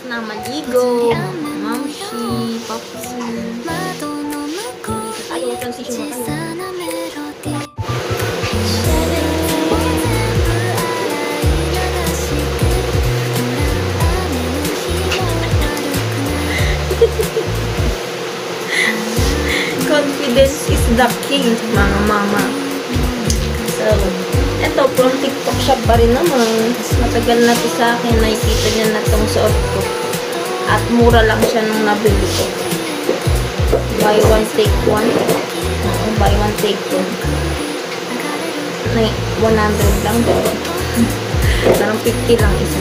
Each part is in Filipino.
na maligo. Mamshi, Papsi. Ayaw, transition mo tayo. Confidence is the key, mga mama. So, eto, from TikTok shop pa rin naman. Matagal na ito sa akin. Nakikita niya na itong suot ko. At mura lang siya nung nabili ko. Buy one, take one. Buy one, take one. 100 lang doon. Parang 50 lang isa.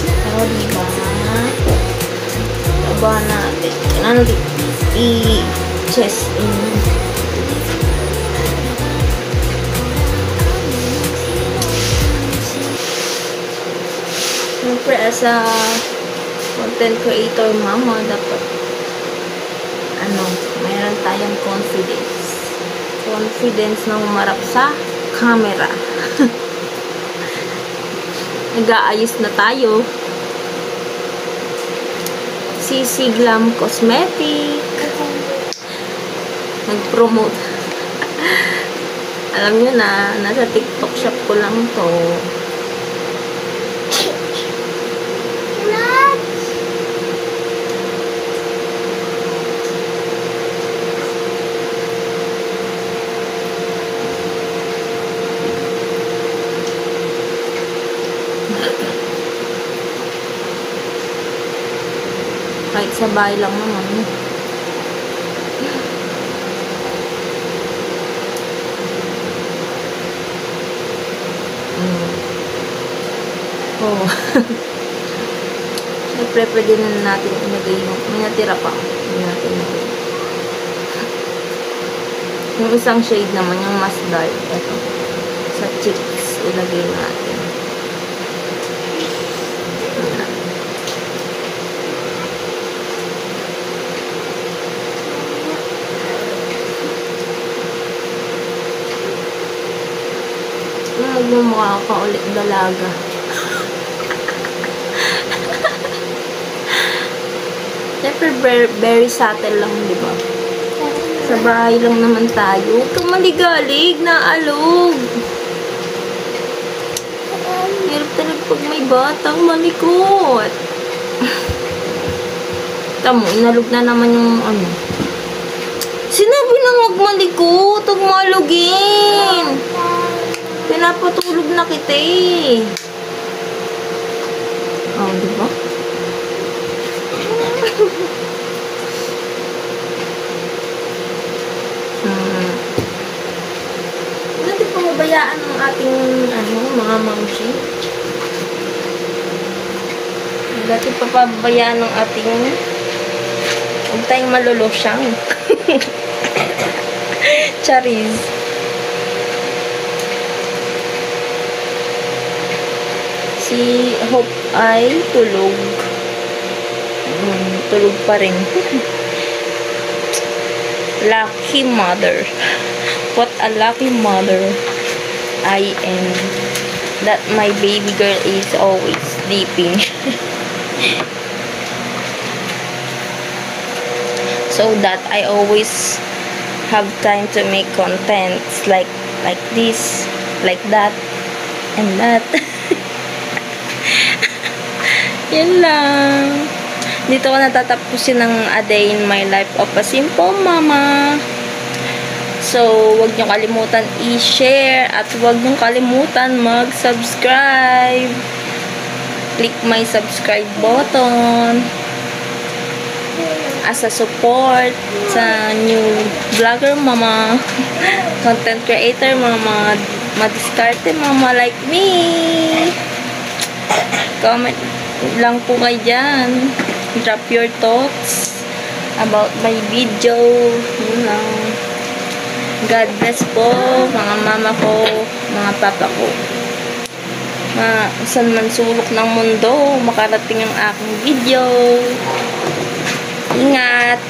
Pero diba? Diba natin? Ano i-chest in. Siyempre, as a content creator, mama, dapat mayroon tayong confidence. Confidence na humarap sa camera. Nag-aayos na tayo. CC Glam Cosmetic. Nag-promote. Alam nyo na, nasa TikTok shop ko lang to. Kahit sa bahay lang naman. Oh. Siyempre, pwede na natin ilagay yung may natira pa. Hindi natin ilagay. Yung isang shade naman, yung mas dark. Ito. Sa cheeks, ilagay natin. Magmumukha ka ulit dalaga. Siyempre, very subtle lang, di ba? Sa bahay lang naman tayo. Huwag kang maligalig, naalog. Hirap talaga pag may batang malikot. Tamo, inalog na naman yung Sinabi na huwag malikot, huwag malugin. Pinapatulog na kita eh. Oh, diba? Hindi pa mabayaan ng ating mga mamshi. Dati pa pabayaan ng ating huwag tayong malulusyang. Charis. Si Hope ay tulog. Tulog pa rin. Lucky mother. What a lucky mother I am. That my baby girl is always sleeping. So that I always have time to make contents like this, like that, and that. Yan lang. Dito ko natatapusin ng A Day in My Life of a Simple Mama. So, huwag niyong kalimutan i-share at huwag niyong kalimutan mag-subscribe. Click my subscribe button as a support sa new vlogger mama, content creator, mga madiskarte mama like me. Comment lang po kayo dyan. Drop your thoughts about my video. Yun lang. God bless po, mga mama ko, mga papa ko. Saan man sulok ng mundo, makarating ang aking video. Ingat!